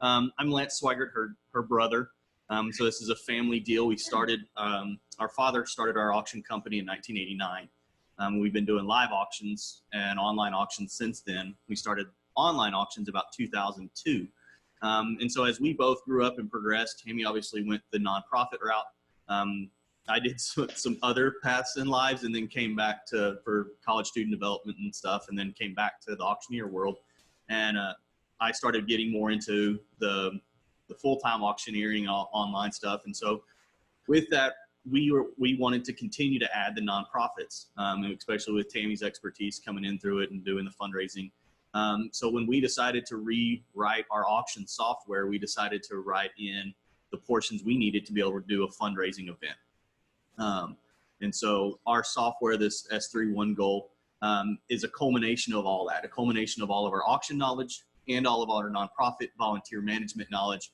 I'm Lance Swigert, her brother. So this is a family deal. We started, our father started our auction company in 1989. We've been doing live auctions and online auctions since then. We started online auctions about 2002. And so as we both grew up and progressed, Tami obviously went the nonprofit route. I did some other paths in lives and then came back for college student development and stuff, and then came back to the auctioneer world. And I started getting more into the full-time auctioneering online stuff. And so with that, we wanted to continue to add the nonprofits, especially with Tami's expertise coming in through it and doing the fundraising. So when we decided to rewrite our auction software, we decided to write in the portions we needed to be able to do a fundraising event. And so our software, this S31 goal, is a culmination of all that, a culmination of all of our auction knowledge and all of our nonprofit volunteer management knowledge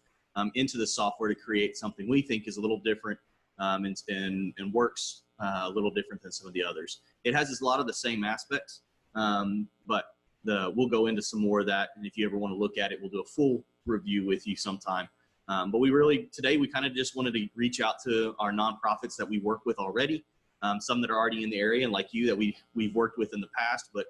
into the software to create something we think is a little different and works a little different than some of the others. It has a lot of the same aspects, but we'll go into some more of that. And if you ever want to look at it, we'll do a full review with you sometime. But today we kind of just wanted to reach out to our nonprofits that we work with already, some that are already in the area, and like you, that we've worked with in the past, but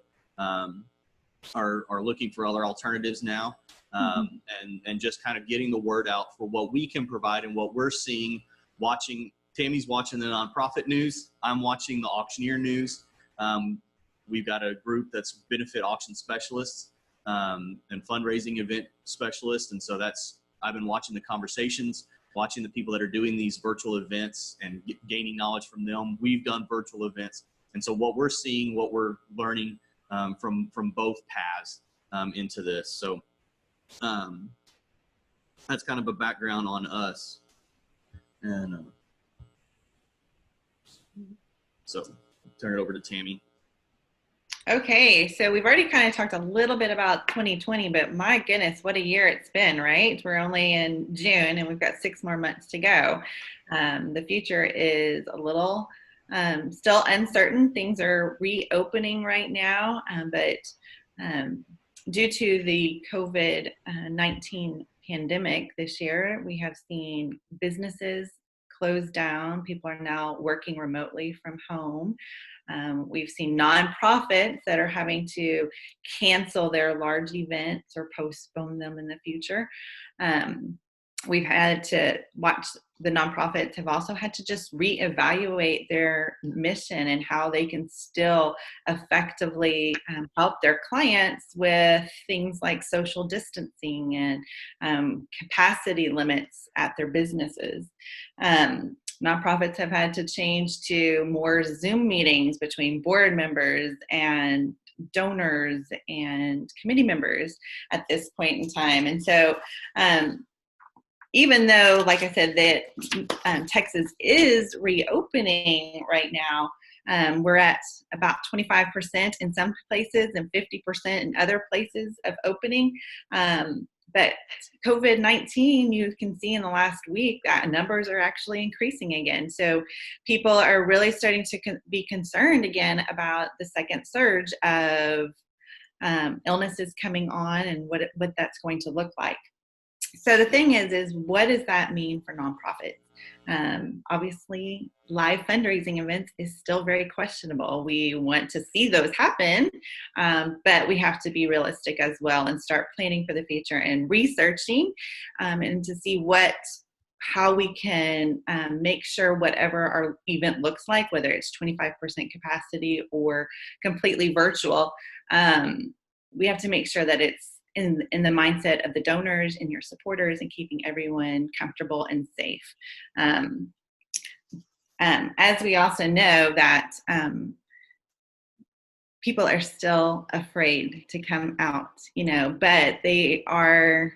are looking for other alternatives now, and just kind of getting the word out for what we can provide and what we're seeing, watching. Tami's watching the nonprofit news. I'm watching the auctioneer news. We've got a group that's benefit auction specialists and fundraising event specialists, and so I've been watching the conversations, watching the people that are doing these virtual events and gaining knowledge from them. We've done virtual events. And so what we're seeing, what we're learning from both paths into this. So that's kind of a background on us. And so turn it over to Tami. Okay, so we've already kind of talked a little bit about 2020, but my goodness, what a year it's been, right? We're only in June and we've got 6 more months to go. The future is a little still uncertain. Things are reopening right now, but due to the COVID-19 pandemic this year, we have seen businesses close down. People are now working remotely from home. We've seen nonprofits that are having to cancel their large events or postpone them in the future. We've had to watch, the nonprofits have also had to just reevaluate their mission and how they can still effectively help their clients with things like social distancing and capacity limits at their businesses. Nonprofits have had to change to more Zoom meetings between board members and donors and committee members at this point in time. And so even though, like I said, that Texas is reopening right now, we're at about 25% in some places and 50% in other places of opening. But COVID-19, you can see in the last week that numbers are actually increasing again. So people are really starting to be concerned again about the second surge of illnesses coming on and what that's going to look like. So the thing is what does that mean for nonprofits? Obviously, live fundraising events is still very questionable. We want to see those happen, but we have to be realistic as well and start planning for the future and researching and to see how we can make sure whatever our event looks like, whether it's 25% capacity or completely virtual, we have to make sure that it's in the mindset of the donors and your supporters and keeping everyone comfortable and safe. As we also know that people are still afraid to come out, but they are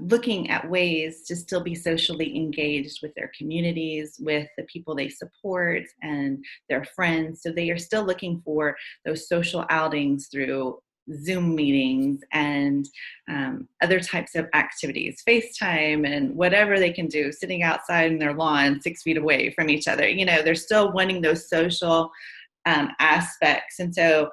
looking at ways to still be socially engaged with their communities, with the people they support and their friends. So they are still looking for those social outings through Zoom meetings and other types of activities, FaceTime and whatever they can do, sitting outside in their lawn 6 feet away from each other. They're still wanting those social aspects. And so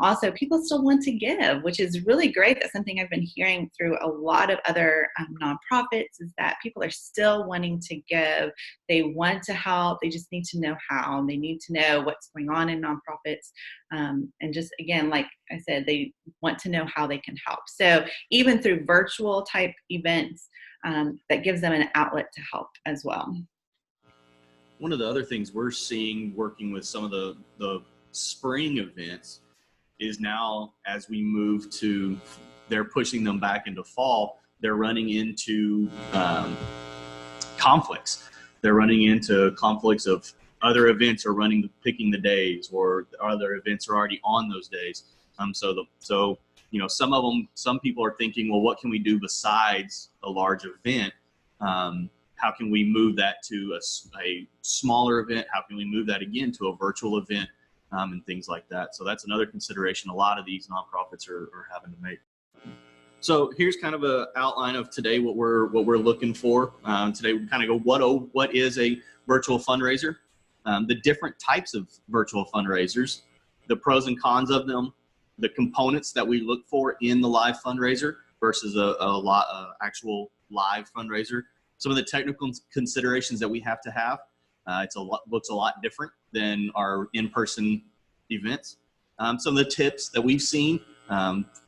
also people still want to give, which is really great. That's something I've been hearing through a lot of other nonprofits, is that people are still wanting to give. They want to help. They just need to know how. They need to know what's going on in nonprofits. And just, again, like I said, they want to know how they can help. So even through virtual type events, that gives them an outlet to help as well. One of the other things we're seeing working with some of the spring events is now, as we move to, they're pushing them back into fall, they're running into conflicts. They're running into conflicts of other events are picking the days, or other events are already on those days. So you know, some people are thinking, well, what can we do besides a large event? How can we move that to a smaller event? How can we move that again to a virtual event, and things like that? So that's another consideration a lot of these nonprofits are having to make. So here's kind of an outline of today, what we're looking for. Today we kind of go, what is a virtual fundraiser? The different types of virtual fundraisers, the pros and cons of them, the components that we look for in the live fundraiser versus a actual live fundraiser. Some of the technical considerations that we have to have. Looks a lot different than our in-person events. Some of the tips that we've seen,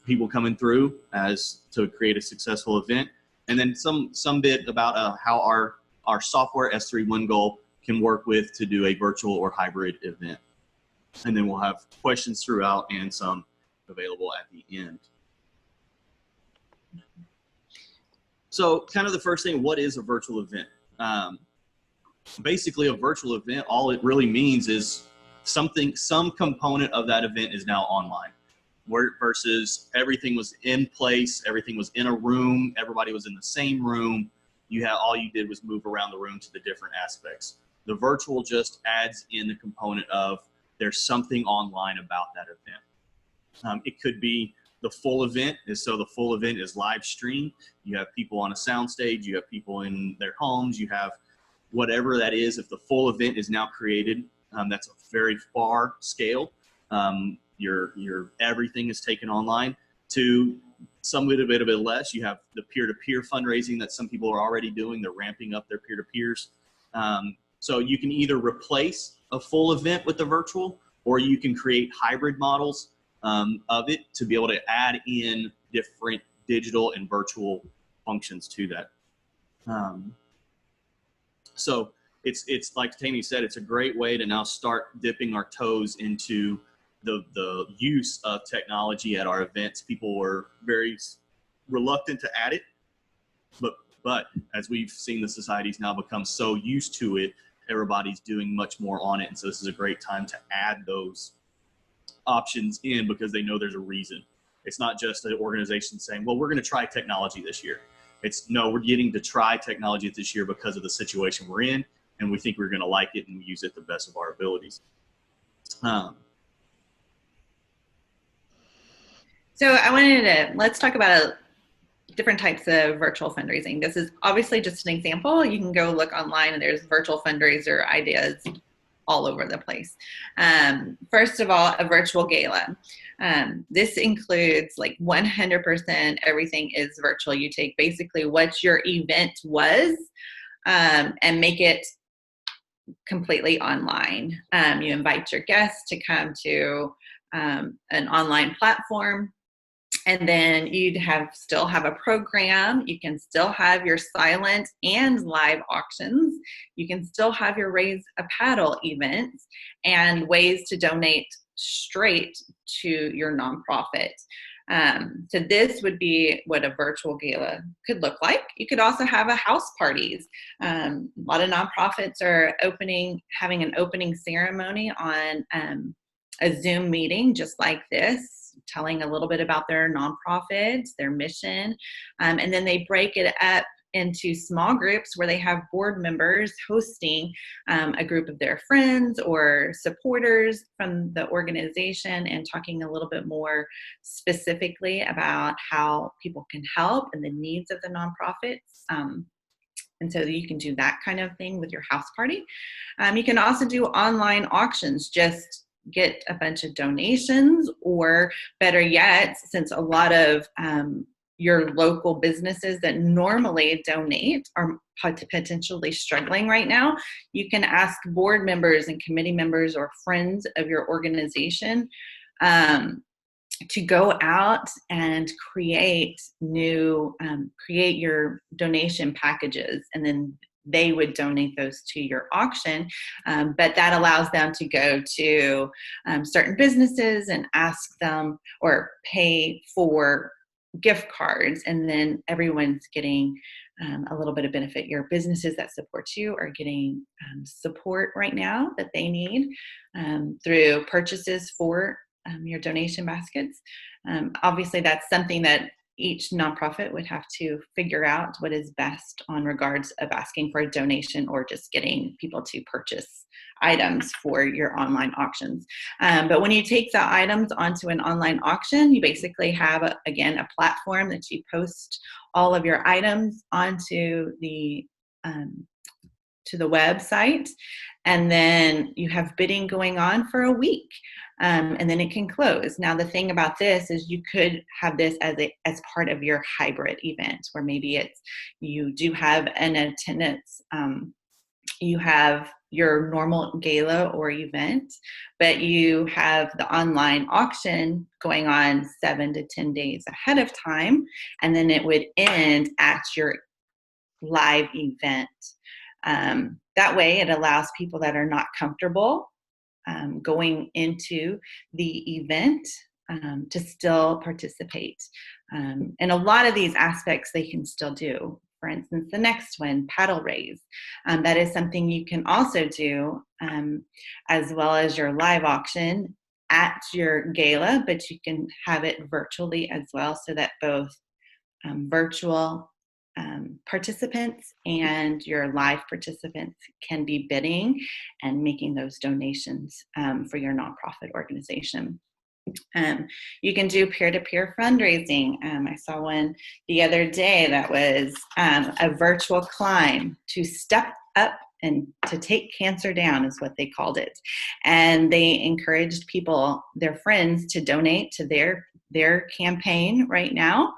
people coming through as to create a successful event, and then some bit about how our software S3 One Goal can work with to do a virtual or hybrid event. And then we'll have questions throughout and some available at the end. So kind of the first thing, what is a virtual event? Basically a virtual event, all it really means is some component of that event is now online, versus everything was in place, everything was in a room, everybody was in the same room. All you did was move around the room to the different aspects. The virtual just adds in the component of there's something online about that event. It could be the full event, so the full event is live streamed. You have people on a sound stage, you have people in their homes, you have whatever that is. If the full event is now created, that's a very far scale. Your everything is taken online. To some bit of it less, you have the peer-to-peer fundraising that some people are already doing. They're ramping up their peer-to-peers. So you can either replace a full event with the virtual, or you can create hybrid models of it to be able to add in different digital and virtual functions to that. So it's like Tami said, it's a great way to now start dipping our toes into the use of technology at our events. People were very reluctant to add it, but as we've seen, the society's now become so used to it, everybody's doing much more on it. And so this is a great time to add those options in, because they know there's a reason. It's not just an organization saying, well, we're going to try technology this year. No, we're getting to try technology this year because of the situation we're in, and we think we're going to like it and use it the best of our abilities. So let's talk about different types of virtual fundraising. This is obviously just an example. You can go look online and there's virtual fundraiser ideas all over the place. First of all, a virtual gala. This includes like 100% everything is virtual. You take basically what your event was and make it completely online. You invite your guests to come to an online platform, and then you'd still have a program. You can still have your silent and live auctions. You can still have your Raise a Paddle events and ways to donate straight to your nonprofit. So this would be what a virtual gala could look like. You could also have a house parties. A lot of nonprofits are having an opening ceremony on a Zoom meeting just like this, telling a little bit about their nonprofit, their mission, and then they break it up into small groups where they have board members hosting a group of their friends or supporters from the organization and talking a little bit more specifically about how people can help and the needs of the nonprofits. And so you can do that kind of thing with your house party. You can also do online auctions, just get a bunch of donations, or better yet, since a lot of your local businesses that normally donate are potentially struggling right now, you can ask board members and committee members or friends of your organization to go out and create your donation packages, and then they would donate those to your auction. But that allows them to go to certain businesses and ask them or pay for gift cards, and then everyone's getting a little bit of benefit. Your businesses that support you are getting support right now that they need through purchases for your donation baskets. Obviously, that's something that each nonprofit would have to figure out what is best on regards of asking for a donation or just getting people to purchase items for your online auctions. But when you take the items onto an online auction, you basically have, again, a platform that you post all of your items onto the website, and then you have bidding going on for a week, and then it can close. Now, the thing about this is you could have this as part of your hybrid event, where maybe you do have an attendance, you have your normal gala or event, but you have the online auction going on 7 to 10 days ahead of time, and then it would end at your live event. That way, it allows people that are not comfortable going into the event to still participate. And a lot of these aspects they can still do. For instance, the next one, paddle raise. That is something you can also do, as well as your live auction at your gala, but you can have it virtually as well, so that both virtual participants and your live participants can be bidding and making those donations for your nonprofit organization. You can do peer-to-peer fundraising. I saw one the other day that was a virtual climb to step up and to take cancer down, is what they called it. And they encouraged people, their friends, to donate to their campaign right now.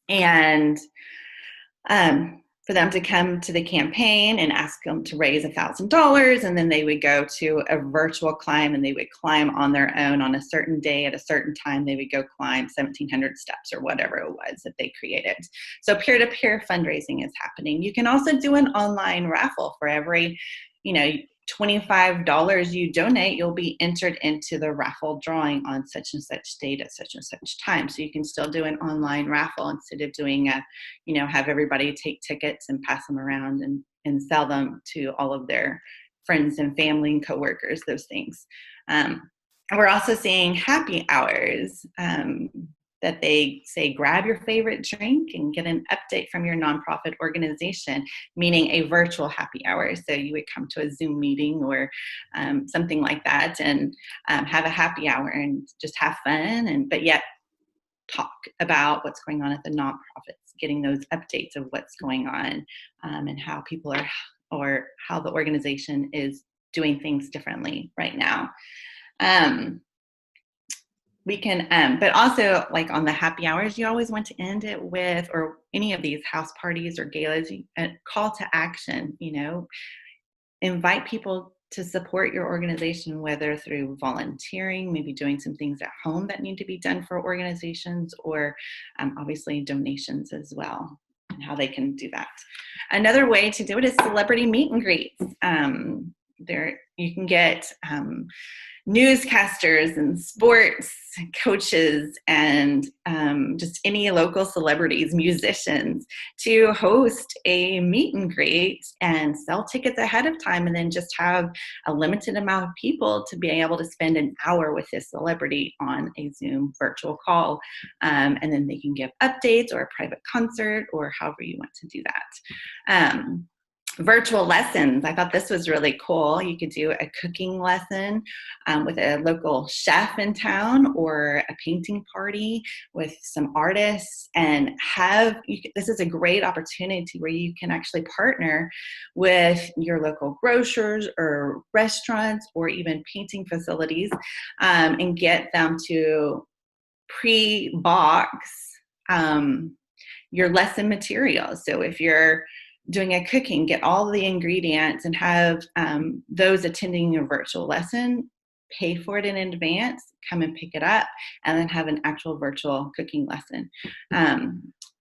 And for them to come to the campaign and ask them to raise $1,000, and then they would go to a virtual climb, and they would climb on their own on a certain day at a certain time. They would go climb 1,700 steps or whatever it was that they created. So peer-to-peer fundraising is happening. You can also do an online raffle. For every, $25 you donate, you'll be entered into the raffle drawing on such and such date at such and such time. So you can still do an online raffle instead of doing have everybody take tickets and pass them around and sell them to all of their friends and family and coworkers, those things. We're also seeing happy hours, that they say, grab your favorite drink and get an update from your nonprofit organization, meaning a virtual happy hour. So you would come to a Zoom meeting or something like that, and have a happy hour and just have fun, but yet talk about what's going on at the nonprofits, getting those updates of what's going on, and how people are, or how the organization is doing things differently right now. We can, but also, like on the happy hours, you always want to end it with, or any of these house parties or galas, a call to action. Invite people to support your organization, whether through volunteering, maybe doing some things at home that need to be done for organizations, or obviously donations as well, and how they can do that. Another way to do it is celebrity meet and greets. There you can get newscasters and sports coaches and just any local celebrities, musicians, to host a meet and greet and sell tickets ahead of time, and then just have a limited amount of people to be able to spend an hour with this celebrity on a Zoom virtual call. And then they can give updates or a private concert or however you want to do that. Virtual lessons. I thought this was really cool. You could do a cooking lesson with a local chef in town, or a painting party with some artists, and this is a great opportunity where you can actually partner with your local grocers or restaurants or even painting facilities, and get them to pre-box your lesson materials. So if you're doing a cooking, get all the ingredients and have those attending your virtual lesson pay for it in advance, come and pick it up, and then have an actual virtual cooking lesson.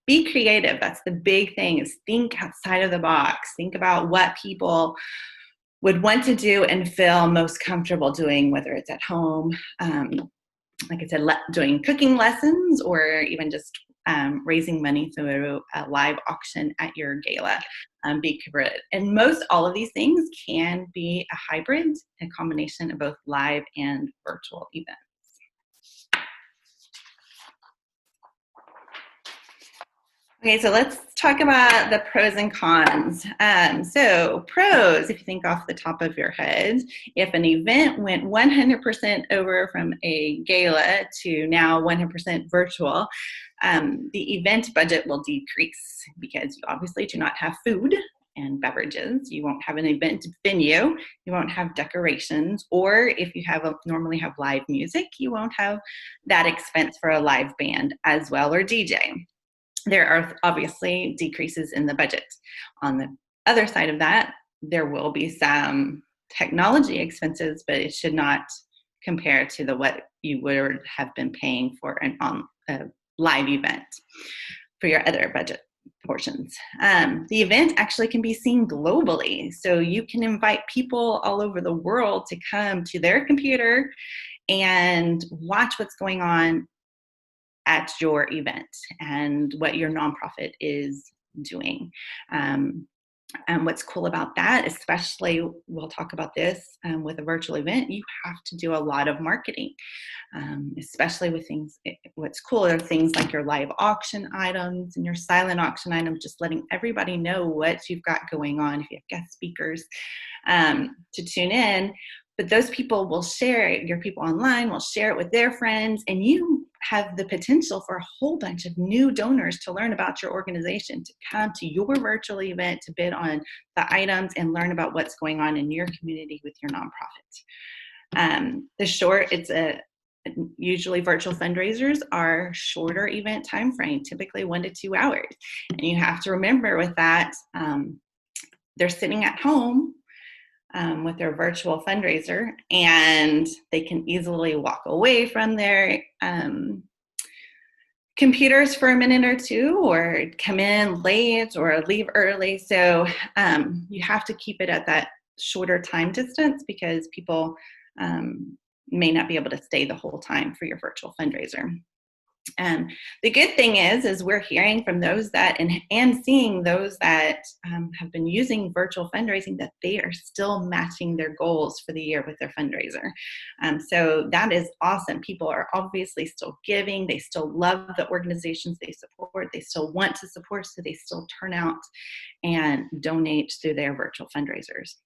Be creative. That's the big thing, is think outside of the box. Think about what people would want to do and feel most comfortable doing, whether it's at home, like I said, doing cooking lessons, or even just raising money through a live auction at your gala. Be creative. And most all of these things can be a hybrid, a combination of both live and virtual events. Okay, so let's talk about the pros and cons. So pros, if you think off the top of your head, if an event went 100% over from a gala to now 100% virtual, the event budget will decrease because you obviously do not have food and beverages. You won't have an event venue. You won't have decorations. Or if you normally have live music, you won't have that expense for a live band as well, or DJ. There are obviously decreases in the budget. On the other side of that, there will be some technology expenses, but it should not compare to what you would have been paying for a live event for your other budget portions. The event actually can be seen globally. So you can invite people all over the world to come to their computer and watch what's going on at your event and what your nonprofit is doing. And what's cool about that, especially we'll talk about this with a virtual event, you have to do a lot of marketing, especially with things. What's cool are things like your live auction items and your silent auction items, just letting everybody know what you've got going on. If you have guest speakers to tune in, but those people will share it. Your people online will share it with their friends, and you have the potential for a whole bunch of new donors to learn about your organization, to come to your virtual event, to bid on the items and learn about what's going on in your community with your nonprofit. Usually virtual fundraisers are shorter event time frame, typically 1 to 2 hours. And you have to remember with that, they're sitting at home with their virtual fundraiser, and they can easily walk away from their computers for a minute or two, or come in late or leave early. So you have to keep it at that shorter time distance, because people may not be able to stay the whole time for your virtual fundraiser. The good thing is we're hearing from those that and seeing those that have been using virtual fundraising, that they are still matching their goals for the year with their fundraiser. So that is awesome. People are obviously still giving. They still love the organizations they support. They still want to support, so they still turn out and donate through their virtual fundraisers.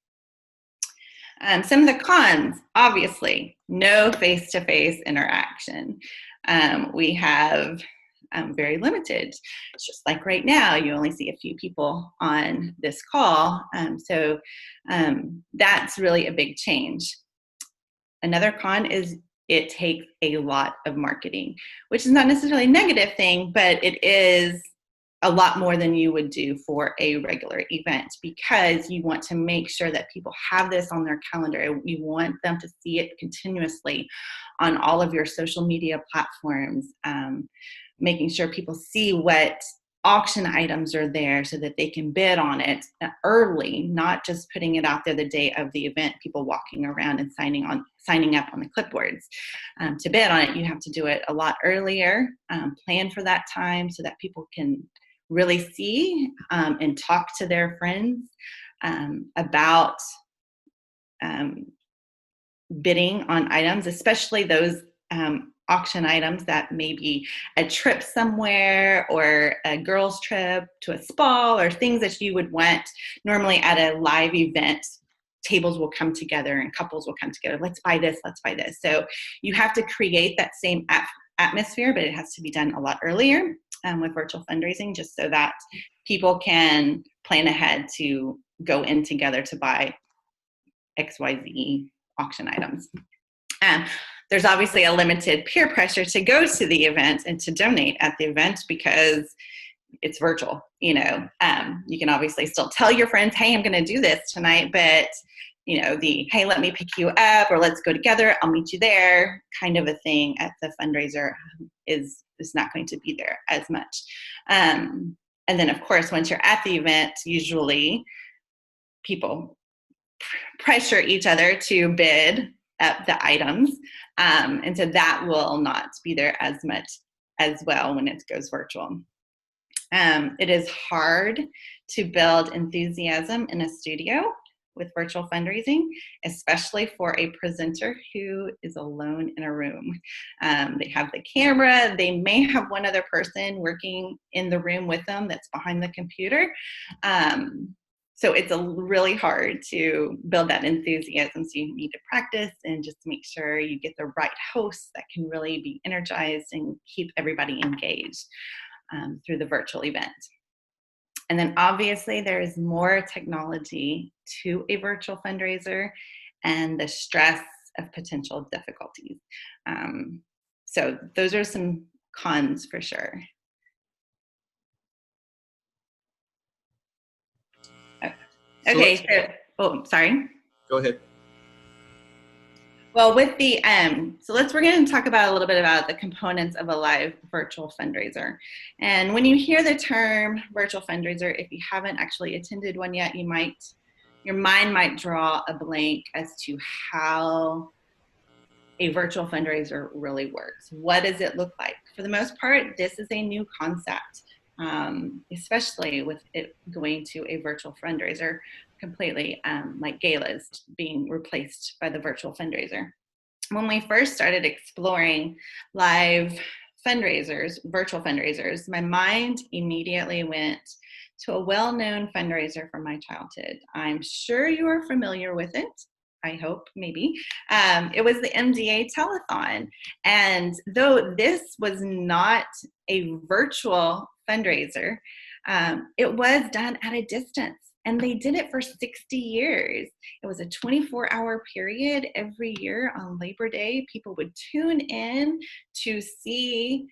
Some of the cons, obviously, no face-to-face interaction. We have very limited. It's just like right now, you only see a few people on this call. So that's really a big change. Another con is it takes a lot of marketing, which is not necessarily a negative thing, but it is a lot more than you would do for a regular event, because you want to make sure that people have this on their calendar. You want them to see it continuously on all of your social media platforms, making sure people see what auction items are there so that they can bid on it early, not just putting it out there the day of the event, people walking around and signing up on the clipboards. To bid on it, you have to do it a lot earlier, plan for that time so that people can really see and talk to their friends about bidding on items, especially those auction items that may be a trip somewhere or a girls trip to a spa or things that you would want normally at a live event. Tables will come together and couples will come together. Let's buy this, let's buy this. So you have to create that same atmosphere, but it has to be done a lot earlier with virtual fundraising, just so that people can plan ahead to go in together to buy XYZ auction items. There's obviously a limited peer pressure to go to the event and to donate at the event because it's virtual. You can obviously still tell your friends, hey, I'm going to do this tonight, but hey, let me pick you up, or let's go together, I'll meet you there, kind of a thing at the fundraiser is not going to be there as much. And then, of course, once you're at the event, usually people pressure each other to bid up the items. And so that will not be there as much as well when it goes virtual. It is hard to build enthusiasm in a studio with virtual fundraising, especially for a presenter who is alone in a room. They have the camera, they may have one other person working in the room with them that's behind the computer. So it's really hard to build that enthusiasm. So you need to practice and just make sure you get the right hosts that can really be energized and keep everybody engaged through the virtual event. And then obviously there is more technology to a virtual fundraiser and the stress of potential difficulties. So those are some cons for sure. Okay, sorry. Go ahead. Well, with the, we're going to talk about a little bit about the components of a live virtual fundraiser. And when you hear the term virtual fundraiser, if you haven't actually attended one yet, your mind might draw a blank as to how a virtual fundraiser really works. What does it look like? For the most part, this is a new concept, especially with it going to a virtual fundraiser completely, like galas being replaced by the virtual fundraiser. When we first started exploring live fundraisers, virtual fundraisers, my mind immediately went to a well-known fundraiser from my childhood. I'm sure you are familiar with it. I hope, maybe. It was the MDA telethon. And though this was not a virtual fundraiser, it was done at a distance. And they did it for 60 years. It was a 24-hour period every year on Labor Day. People would tune in to see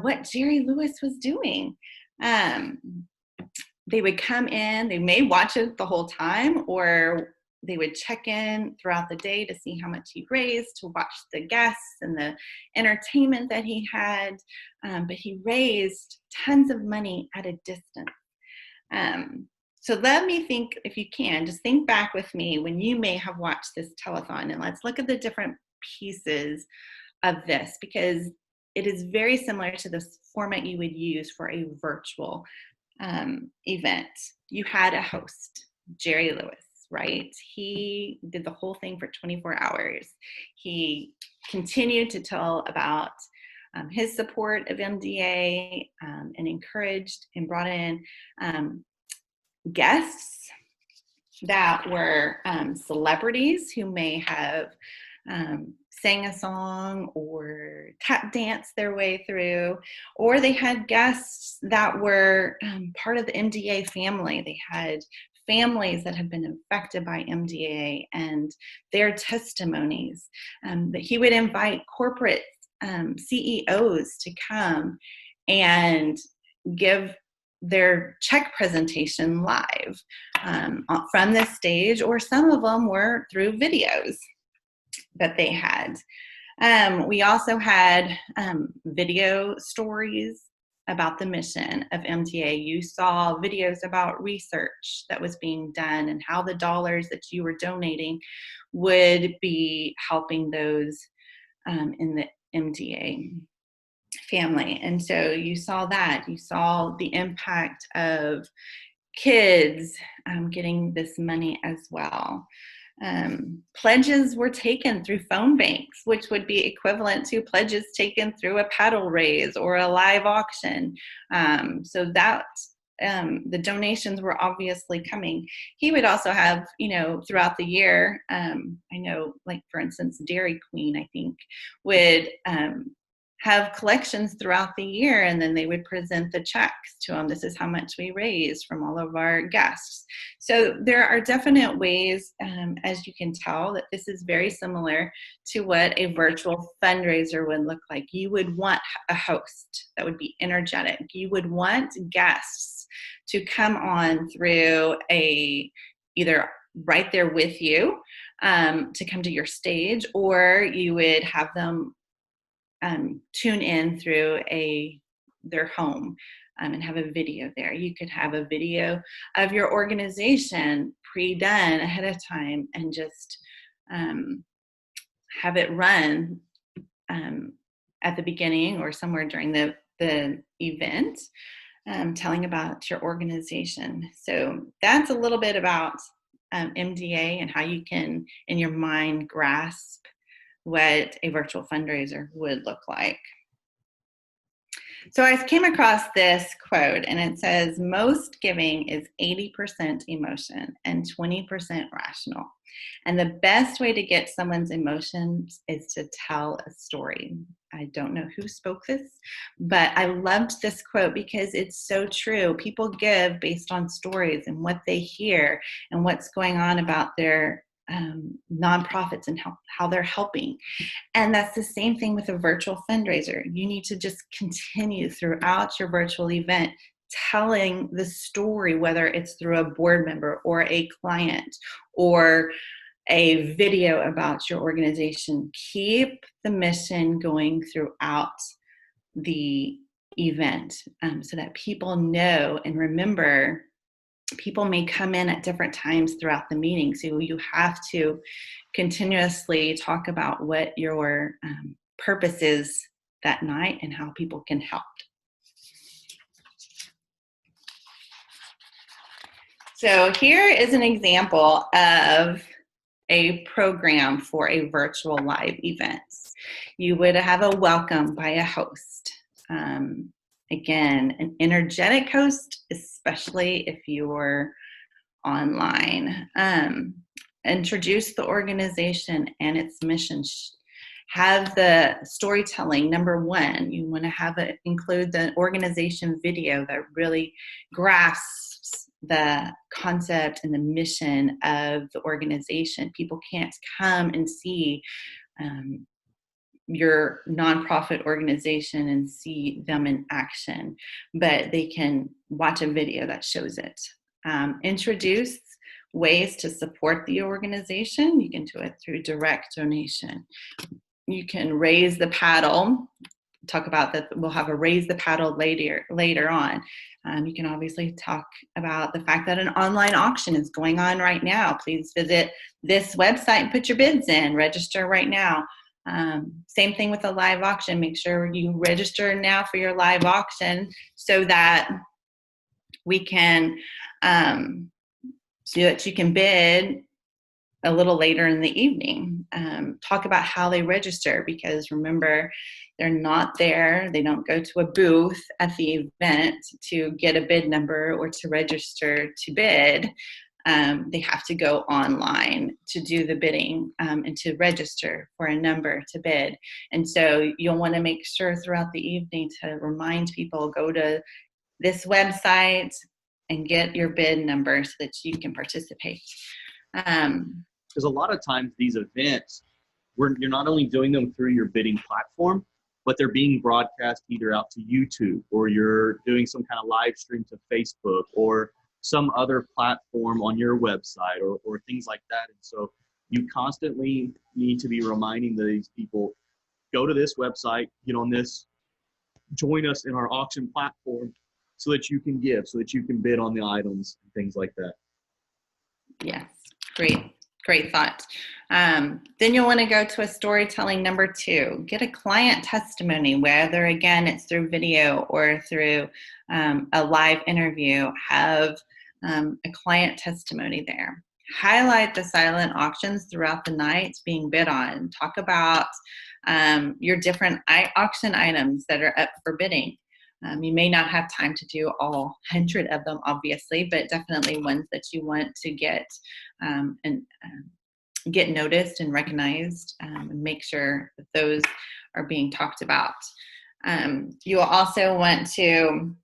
what Jerry Lewis was doing. They would come in, they may watch it the whole time, or they would check in throughout the day to see how much he raised, to watch the guests and the entertainment that he had. But he raised tons of money at a distance. So let me think, if you can, just think back with me when you may have watched this telethon, and let's look at the different pieces of this, because it is very similar to the format you would use for a virtual event. You had a host, Jerry Lewis, right? He did the whole thing for 24 hours. He continued to tell about his support of MDA and encouraged and brought in guests that were celebrities who may have sang a song or tap danced their way through, or they had guests that were part of the MDA family. They had families that have been affected by MDA and their testimonies. That he would invite corporate CEOs to come and give their check presentation live from the stage, or some of them were through videos that they had. We also had video stories about the mission of MDA. You saw videos about research that was being done and how the dollars that you were donating would be helping those in the MDA family. And so you saw that. You saw the impact of kids getting this money as well. Pledges were taken through phone banks, which would be equivalent to pledges taken through a paddle raise or a live auction. So that the donations were obviously coming. He would also have, throughout the year, I know, like, for instance, Dairy Queen, I think, would have collections throughout the year, and then they would present the checks to them. This is how much we raised from all of our guests. So there are definite ways, as you can tell, that this is very similar to what a virtual fundraiser would look like. You would want a host that would be energetic. You would want guests to come on through either right there with you, to come to your stage, or you would have them tune in through their home, and have a video there. You could have a video of your organization pre-done ahead of time, and just have it run at the beginning or somewhere during the event, telling about your organization. So that's a little bit about MDA and how you can, in your mind, grasp what a virtual fundraiser would look like. So I came across this quote, and it says, most giving is 80% emotion and 20% rational. And the best way to get someone's emotions is to tell a story. I don't know who spoke this, but I loved this quote because it's so true. People give based on stories and what they hear and what's going on about their nonprofits and how they're helping. And that's the same thing with a virtual fundraiser. You need to just continue throughout your virtual event telling the story, whether it's through a board member or a client or a video about your organization. Keep the mission going throughout the event, so that people know and remember. People may come in at different times throughout the meeting, so you have to continuously talk about what your purpose is that night and how people can help. So here is an example of a program for a virtual live event. You would have a welcome by a host. Again, an energetic host, especially if you're online. Introduce the organization and its mission. Have the storytelling. Number one, you want to include the organization video that really grasps the concept and the mission of the organization. People can't come and see your nonprofit organization and see them in action, but they can watch a video that shows it. Introduce ways to support the organization. You can do it through direct donation. You can raise the paddle. Talk about that. We'll have a raise the paddle later on. You can obviously talk about the fact that an online auction is going on right now. Please visit this website and put your bids in. Register right now. Same thing with a live auction. Make sure you register now for your live auction so that we can, so that you can bid a little later in the evening. Talk about how they register, because remember, they're not there. They don't go to a booth at the event to get a bid number or to register to bid. They have to go online to do the bidding and to register for a number to bid. And so you'll want to make sure throughout the evening to remind people, go to this website and get your bid number so that you can participate. Because a lot of times these events, you're not only doing them through your bidding platform, but they're being broadcast either out to YouTube, or you're doing some kind of live stream to Facebook or some other platform on your website, or things like that. And so you constantly need to be reminding these people, go to this website, get on this, join us in our auction platform so that you can give, so that you can bid on the items and things like that. Yes, great thought. Then you'll want to go to a storytelling number 2. Get a client testimony, whether again it's through video or through a live interview. Have a client testimony there. highlight the silent auctions throughout the night being bid on. Talk about your different auction items that are up for bidding. You may not have time to do all 100 of them, obviously, but definitely ones that you want to get get noticed and recognized, and make sure that those are being talked about. You will also want to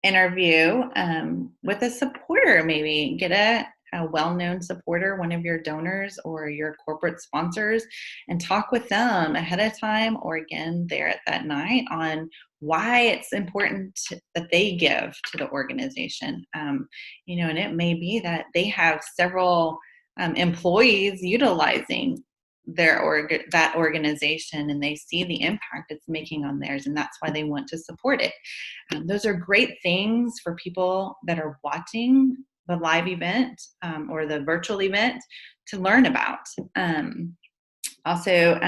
interview with a supporter, maybe get a well-known supporter, one of your donors or your corporate sponsors, and talk with them ahead of time or again there at that night on why it's important that they give to the organization. And it may be that they have several employees utilizing that organization, and they see the impact it's making on theirs, and that's why they want to support it. Those are great things for people that are watching the live event or the virtual event to learn about. Also,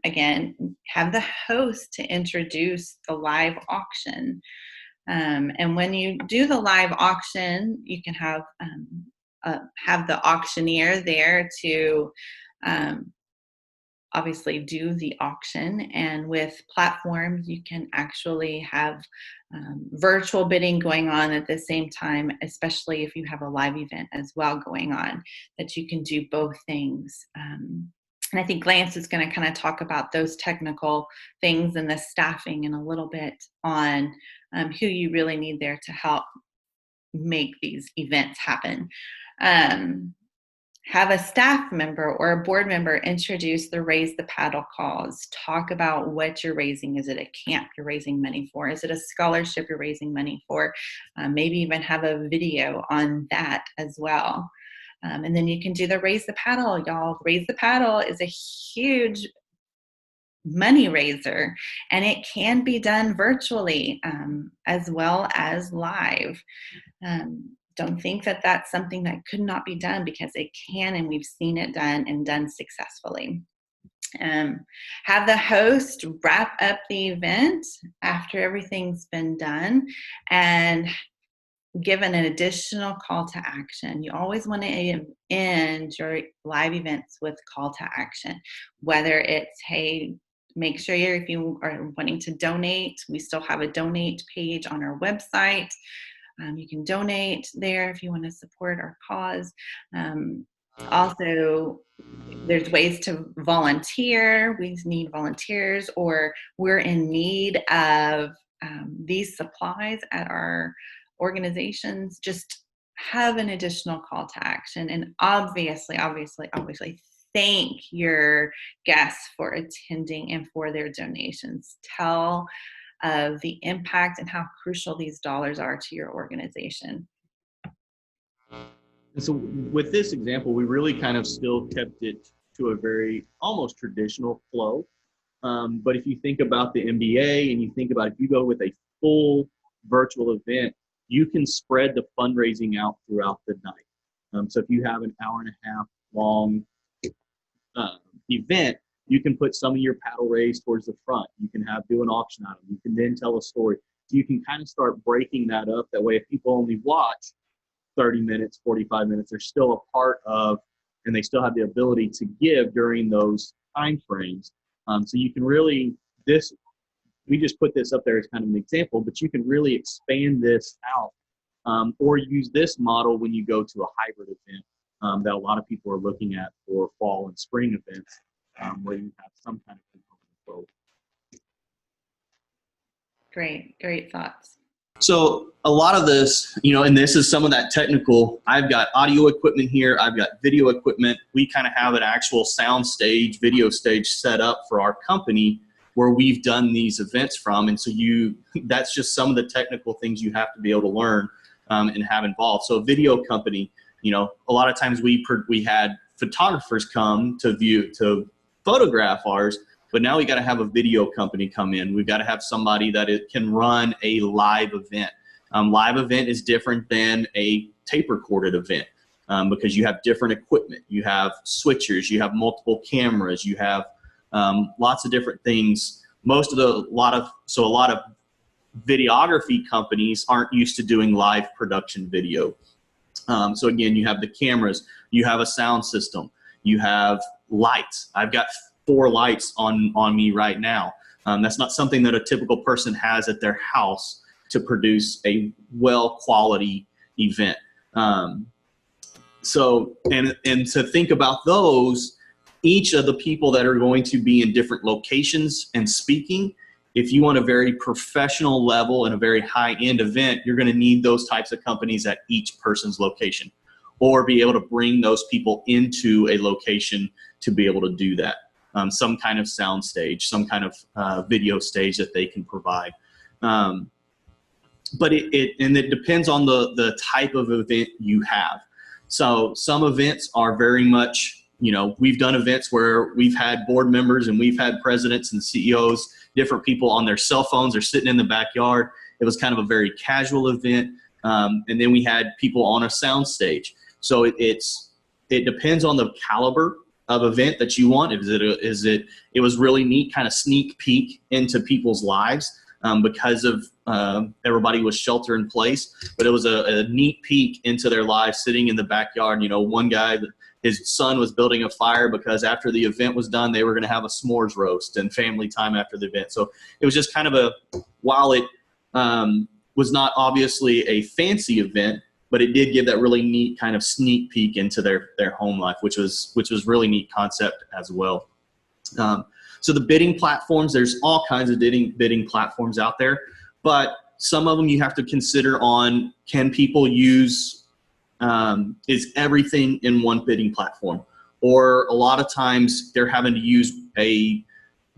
again, have the host to introduce the live auction. And when you do the live auction, you can have the auctioneer there to obviously do the auction. And with platforms, you can actually have virtual bidding going on at the same time, especially if you have a live event as well going on, that you can do both things. And I think Lance is going to kind of talk about those technical things and the staffing in a little bit on who you really need there to help make these events happen. Have a staff member or a board member introduce the Raise the Paddle cause. Talk about what you're raising. Is it a camp you're raising money for? Is it a scholarship you're raising money for? Maybe even have a video on that as well. And then you can do the Raise the Paddle. Y'all, Raise the Paddle is a huge money raiser, and it can be done virtually as well as live. Don't think that that's something that could not be done, because it can, and we've seen it done and done successfully. Have the host wrap up the event after everything's been done and give an additional call to action. You always want to end your live events with call to action, whether it's, hey, make sure if you are wanting to donate, we still have a donate page on our website. You can donate there if you want to support our cause. Also, there's ways to volunteer. We need volunteers, or we're in need of these supplies at our organizations. Just have an additional call to action. And obviously, thank your guests for attending and for their donations. Tell of the impact and how crucial these dollars are to your organization. And so with this example, we really kind of still kept it to a very almost traditional flow. But if you think about the MBA and you think about if you go with a full virtual event, you can spread the fundraising out throughout the night. So if you have an hour and a half long event, you can put some of your paddle raise towards the front. You can do an auction item. You can then tell a story. So you can kind of start breaking that up. That way, if people only watch 30 minutes, 45 minutes, they're still a part of, and they still have the ability to give during those time frames. So you can really, we just put this up there as kind of an example, but you can really expand this out or use this model when you go to a hybrid event that a lot of people are looking at for fall and spring events. Where you have some kind of component of both. Great thoughts. So a lot of this, and this is some of that technical, I've got audio equipment here, I've got video equipment. We kind of have an actual sound stage, video stage set up for our company where we've done these events from. And so that's just some of the technical things you have to be able to learn and have involved. So a video company, a lot of times we had photographers come to photograph ours, but now we got to have a video company come in. We've got to have somebody that can run a live event. Live event is different than a tape recorded event because you have different equipment. You have switchers, you have multiple cameras, you have lots of different things. A lot of videography companies aren't used to doing live production video. So again, you have the cameras, you have a sound system, you have lights. I've got 4 lights on me right now. That's not something that a typical person has at their house to produce a well quality event. So, and to think about those, each of the people that are going to be in different locations and speaking, if you want a very professional level and a very high-end event, you're going to need those types of companies at each person's location, or be able to bring those people into a location to be able to do that. Some kind of sound stage, some kind of video stage that they can provide. But it depends on the type of event you have. So some events are very much, you know, we've done events where we've had board members and we've had presidents and CEOs, different people on their cell phones or sitting in the backyard. It was kind of a very casual event. And then we had people on a sound stage. So it depends on the caliber of event that you want. It was really neat, kind of sneak peek into people's lives because of everybody was shelter in place, but it was a neat peek into their lives sitting in the backyard. You know, one guy, his son was building a fire because after the event was done, they were going to have a s'mores roast and family time after the event. So it was just kind of while it was not obviously a fancy event, but it did give that really neat kind of sneak peek into their home life, which was really neat concept as well. So the bidding platforms, there's all kinds of bidding platforms out there, but some of them you have to consider on, can people use, is everything in one bidding platform? Or a lot of times they're having to use a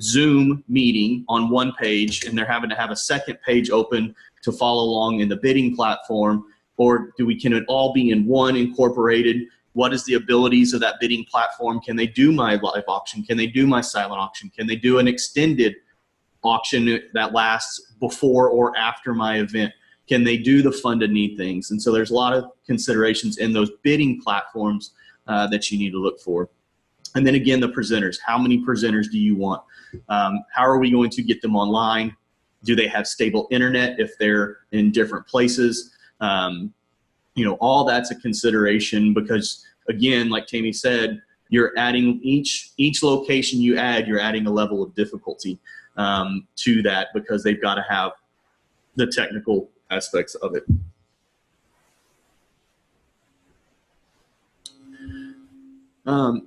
Zoom meeting on one page and they're having to have a second page open to follow along in the bidding platform. Or can it all be in one incorporated? What is the abilities of that bidding platform? Can they do my live auction? Can they do my silent auction? Can they do an extended auction that lasts before or after my event? Can they do the fund and need things? And so there's a lot of considerations in those bidding platforms that you need to look for. And then again, the presenters. How many presenters do you want? How are we going to get them online? Do they have stable internet if they're in different places? You know, all that's a consideration because, again, like Tami said, you're adding each location you add, you're adding a level of difficulty to that because they've got to have the technical aspects of it.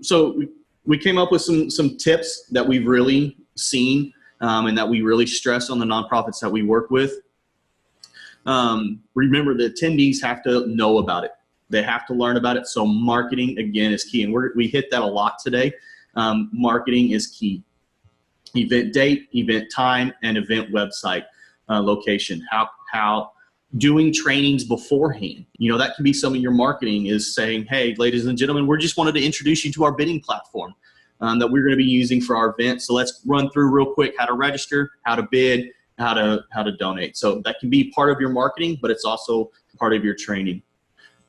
So we came up with some tips that we've really seen and that we really stress on the nonprofits that we work with. Remember, the attendees have to know about it. They have to learn about it. So marketing, again, is key. And we hit that a lot today. Marketing is key. Event date, event time, and event website location. How doing trainings beforehand. You know, that can be some of your marketing is saying, hey, ladies and gentlemen, we just wanted to introduce you to our bidding platform that we're going to be using for our event. So let's run through real quick how to register, how to bid, how to donate. So that can be part of your marketing, but it's also part of your training.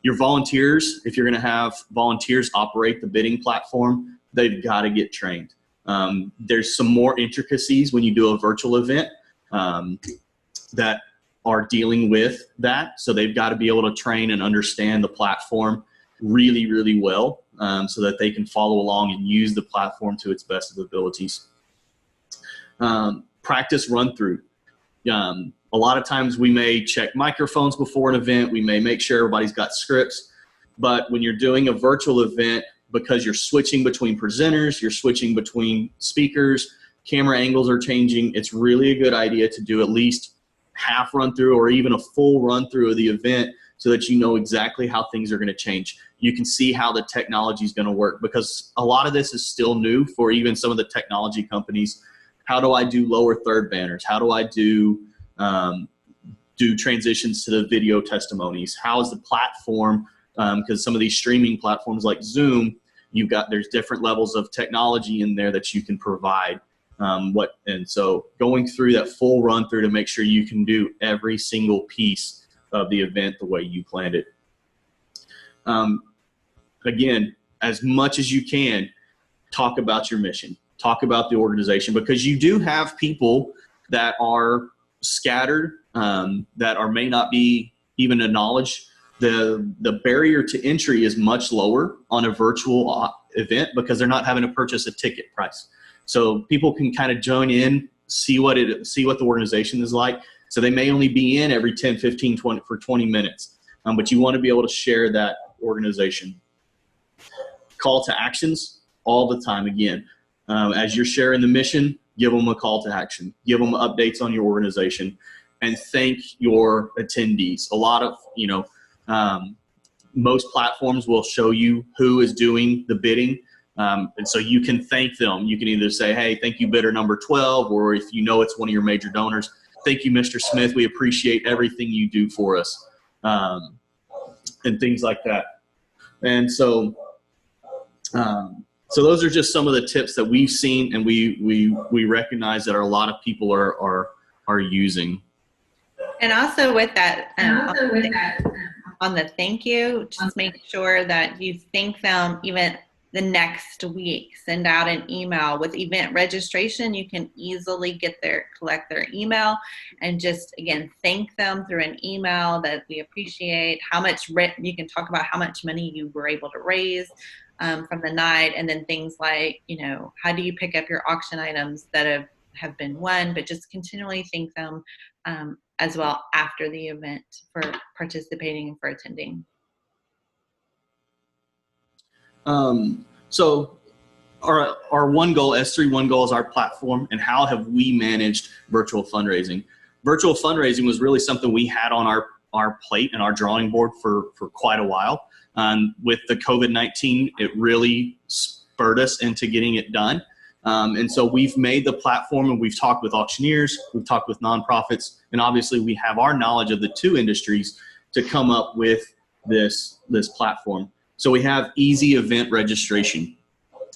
Your volunteers, if you're going to have volunteers operate the bidding platform, they've got to get trained. There's some more intricacies when you do a virtual event that are dealing with that. So they've got to be able to train and understand the platform really, really well so that they can follow along and use the platform to its best of abilities. Practice run through. A lot of times we may check microphones before an event. We may make sure everybody's got scripts. But when you're doing a virtual event, because you're switching between presenters, you're switching between speakers, camera angles are changing, it's really a good idea to do at least half run through or even a full run through of the event so that you know exactly how things are going to change. You can see how the technology is going to work because a lot of this is still new for even some of the technology companies. How do I do lower third banners? How do I do transitions to the video testimonies? How is the platform, because some of these streaming platforms like Zoom, there's different levels of technology in there that you can provide. And so going through that full run through to make sure you can do every single piece of the event the way you planned it. Again, as much as you can, talk about your mission. Talk about the organization because you do have people that are scattered, that may not be even a knowledge the barrier to entry is much lower on a virtual event because they're not having to purchase a ticket price. So people can kind of join in, see what the organization is like. So they may only be in every 10, 15, 20 for 20 minutes, but you want to be able to share that organization. Call to actions all the time. Again, as you're sharing the mission, give them a call to action, give them updates on your organization, and thank your attendees. A lot of, most platforms will show you who is doing the bidding. And so you can thank them. You can either say, hey, thank you, bidder number 12, or if you know it's one of your major donors, thank you, Mr. Smith. We appreciate everything you do for us, and things like that. And so those are just some of the tips that we've seen and we recognize that a lot of people are using. And also with that, on the thank you, just make sure that you thank them even the next week. Send out an email with event registration. You can easily collect their email and just, again, thank them through an email that we appreciate. You can talk about how much money you were able to raise from the night, and then things like, how do you pick up your auction items that have been won, but just continually thank them as well after the event for participating and for attending. So our one goal, S3 One Goal, is our platform, and how have we managed virtual fundraising? Virtual fundraising was really something we had on our plate and our drawing board for quite a while. With the COVID-19, it really spurred us into getting it done. And so we've made the platform, and we've talked with auctioneers, we've talked with nonprofits, and obviously we have our knowledge of the two industries to come up with this platform. So we have easy event registration.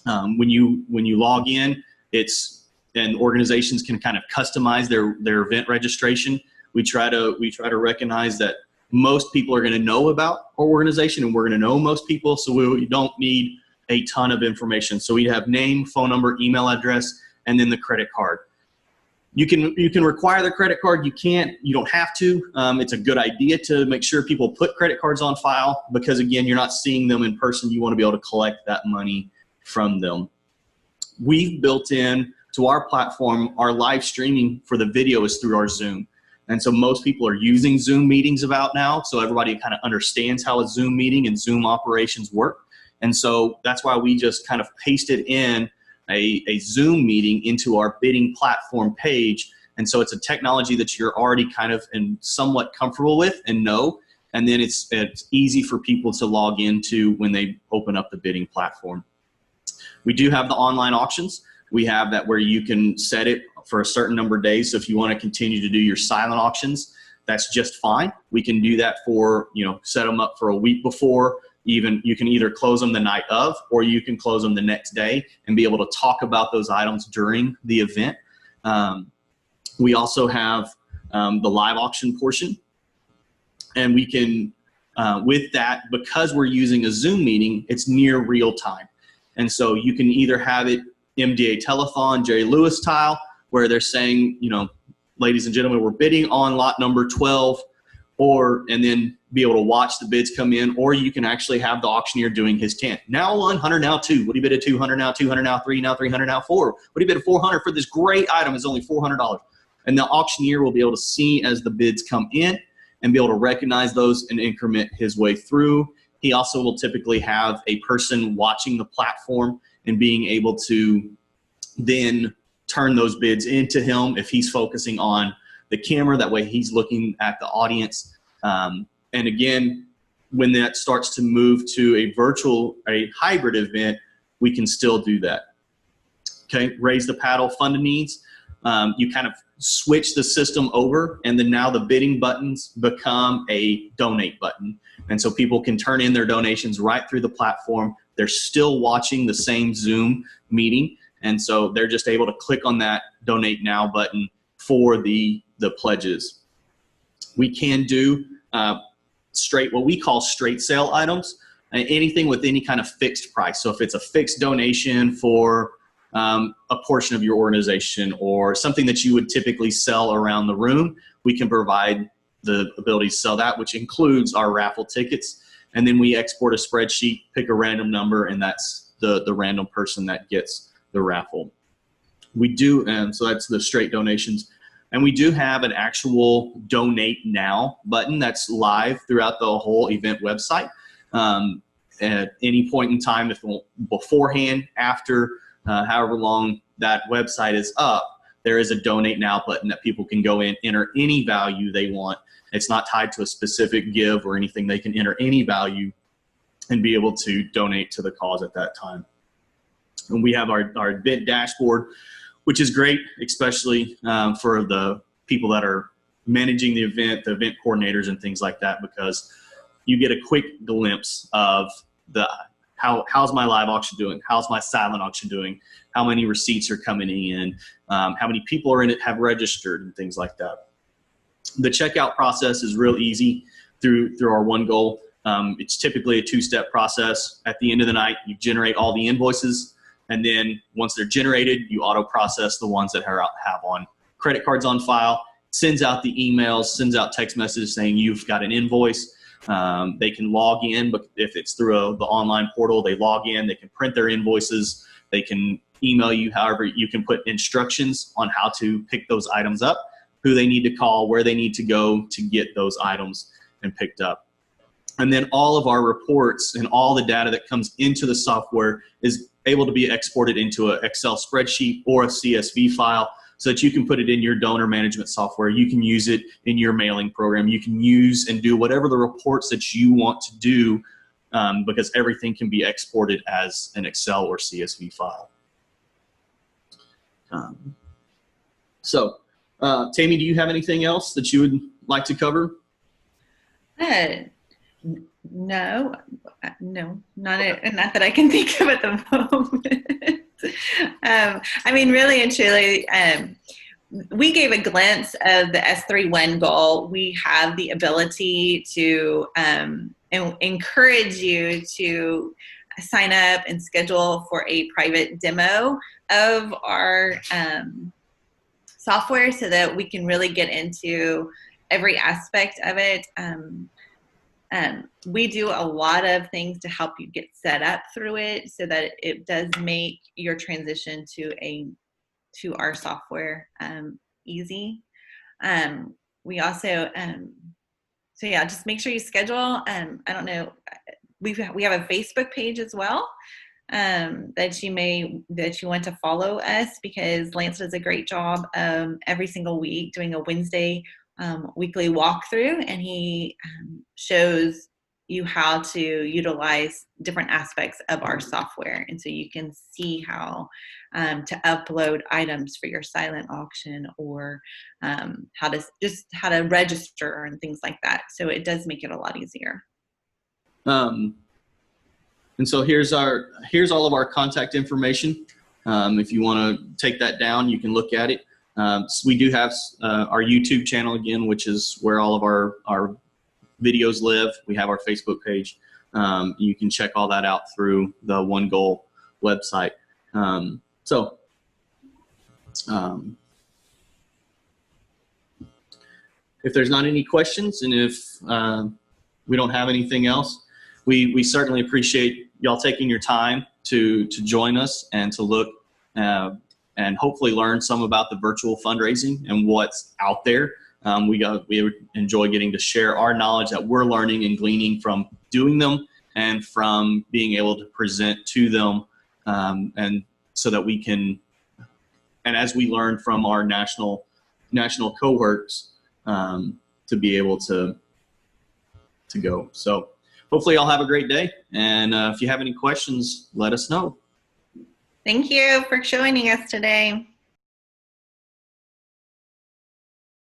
When you log in, and organizations can kind of customize their event registration. We try to recognize that most people are going to know about our organization, and we're going to know most people, so we don't need a ton of information. So we have name, phone number, email address, and then the credit card. You can require the credit card. You don't have to. It's a good idea to make sure people put credit cards on file because, again, you're not seeing them in person. You want to be able to collect that money from them. We've built in to our platform, our live streaming for the video is through our Zoom. And so most people are using Zoom meetings about now. So everybody kind of understands how a Zoom meeting and Zoom operations work. And so that's why we just kind of pasted in a Zoom meeting into our bidding platform page. And so it's a technology that you're already kind of somewhat comfortable with and know. And then it's easy for people to log into when they open up the bidding platform. We do have the online auctions. We have that where you can set it for a certain number of days. So if you want to continue to do your silent auctions, that's just fine. We can do that for, set them up for a week before. Even you can either close them the night of, or you can close them the next day and be able to talk about those items during the event. We also have the live auction portion, and we can, with that, because we're using a Zoom meeting, it's near real time. And so you can either have it MDA telethon, Jerry Lewis style, where they're saying, ladies and gentlemen, we're bidding on lot number 12, and then be able to watch the bids come in, or you can actually have the auctioneer doing his 10. Now 100, now 2. What do you bid at 200, now 200, now 3, now 300, now 4? What do you bid at 400 for this great item? It's only $400. And the auctioneer will be able to see as the bids come in and be able to recognize those and increment his way through. He also will typically have a person watching the platform and being able to then turn those bids into him if he's focusing on the camera. That way he's looking at the audience. And again, when that starts to move to a hybrid event, we can still do that. Okay, raise the paddle, fund needs. You kind of switch the system over, and then now the bidding buttons become a donate button. And so people can turn in their donations right through the platform. They're still watching the same Zoom meeting. And so they're just able to click on that donate now button for the pledges. We can do what we call straight sale items, anything with any kind of fixed price. So if it's a fixed donation for a portion of your organization or something that you would typically sell around the room, we can provide the ability to sell that, which includes our raffle tickets. And then we export a spreadsheet, pick a random number, and that's the random person that gets the raffle. We do, and so that's the straight donations. And we do have an actual donate now button that's live throughout the whole event website. At any point in time, if beforehand, after, however long that website is up, there is a donate now button that people can go in, enter any value they want. It's not tied to a specific give or anything. They can enter any value and be able to donate to the cause at that time. And we have our event dashboard, which is great, especially for the people that are managing the event coordinators and things like that, because you get a quick glimpse of how's my live auction doing? How's my silent auction doing? How many receipts are coming in? How many people are in it, have registered, and things like that. The checkout process is real easy through our One Goal. It's typically a two-step process. At the end of the night, you generate all the invoices, and then once they're generated, you auto-process the ones that have on credit cards on file, sends out the emails, sends out text messages saying you've got an invoice. They can log in, but if it's through the online portal, they log in, they can print their invoices, they can email you. However, you can put instructions on how to pick those items up, who they need to call, where they need to go to get those items and picked up. And then all of our reports and all the data that comes into the software is able to be exported into an Excel spreadsheet or a CSV file, so that you can put it in your donor management software. You can use it in your mailing program. You can use and do whatever the reports that you want to do, because everything can be exported as an Excel or CSV file. Tami, do you have anything else that you would like to cover? No, not that I can think of at the moment. I mean, really and truly, we gave a glimpse of the S3 goal. We have the ability to encourage you to sign up and schedule for a private demo of our software, so that we can really get into every aspect of it. We do a lot of things to help you get set up through it, so that it does make your transition to our software easy. We also, so yeah, just make sure you schedule. I don't know, we have a Facebook page as well, that you want to follow us, because Lance does a great job every single week doing a Wednesday weekly walkthrough, and he shows you how to utilize different aspects of our software. And so you can see how to upload items for your silent auction, or how to register and things like that. So it does make it a lot easier. And so here's all of our contact information. If you want to take that down, you can look at it. So we do have our YouTube channel again, which is where all of our videos live. We have our Facebook page. You can check all that out through the One Goal website. If there's not any questions, and if we don't have anything else, we certainly appreciate y'all taking your time to join us and to look and hopefully learn some about the virtual fundraising and what's out there. We enjoy getting to share our knowledge that we're learning and gleaning from doing them, and from being able to present to them, and so that we can, and as we learn from our national cohorts, to be able to go. So hopefully y'all have a great day, and if you have any questions, let us know. Thank you for joining us today.